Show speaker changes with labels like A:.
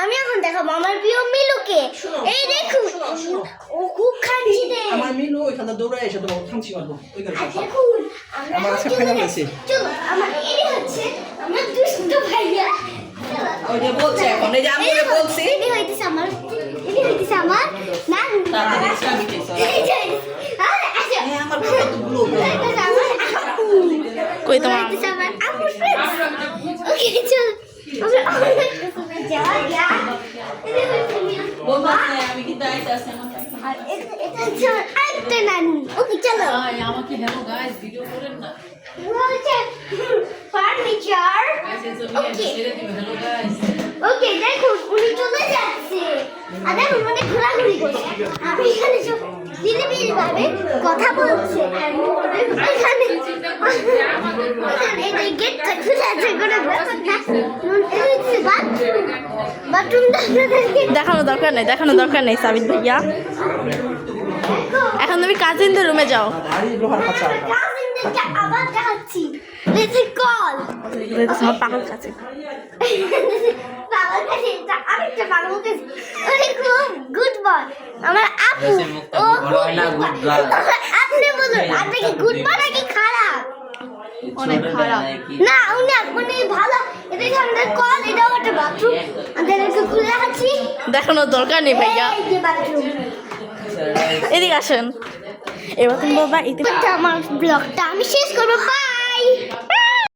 A: আমি এখন দেখাবো আমার প্রিয় মিলুকে। এই দেখুন ও খুব খাচ্ছি দে।
B: আমার মিলু ওইখানে দৌড়ায় এসে তোমাকে খামচি মারবো ওইখানে
A: দেখুন
B: আমার আজকে ফাইনাল হয়েছে।
A: চলো আমার এই হচ্ছে আমার দুষ্টু ভাইয়া।
B: ওই যে বলছে এখন এই যে আমি ওকে বলছি
A: এই হইতেছে আমার নানু।
B: তাড়াতাড়ি ইসলাম দিতেছে
A: আরে আসো
B: হ্যাঁ আমার কতগুলো
A: হইতেছে আমার আপু।
C: কই তোমার
A: হইতেছে আমার আপু ফ্রেন্ডস। ওকে চলো আমরা যাওয়া গিয়া এই হইছে মিলু।
B: বলতে আমি কি দাইতে আছে আমার
A: আর এটা হচ্ছে আমার আরেকটা নানু। ওকে চলো
D: আমাকে হ্যালো গাইস ভিডিও করেন না
A: হচ্ছে ফার্নিচার।
D: হ্যালো গাইস
A: ওকে দেখুন উনি চলে যাচ্ছে আর দেখুন মানে ঘোরাঘুরি করছে। আমি এখানে সব ধীরে ভাবে কথা বলছে আর এখানে এই গেটটা খুলে আছে করে ব্যাপারটা বাথরুমটা
C: দেখানো দরকার নেই সাবিত ভাইয়া। এখন তুমি কাজিনদের রুমে যাও।
B: লোহার খাঁচা
A: কাজিনদেরকে আবার দেখাচ্ছি। লেটস কল
C: আমার পাগল কাছে
A: পাগল কাছে আরেকটা পাগল কাছে ওরে খুব গুড বয় আমার আপু। ও আপনি বলুন আপনি কি গুড বয় নাকি খারাপ?
C: অনেক খারাপ।
A: না উনি ভালো। এটা আমাদের কল, এটাও একটা বাথরুম। আমাদেরকে খুলে রাখছি।
C: দেখানোর দরকার নেই ভাইয়া।
A: এই যে বাথরুম।
C: এদিকে আসেন। এবার তুমি বলবা
A: আমার ব্লগটা আমি শেষ করবো। বাই।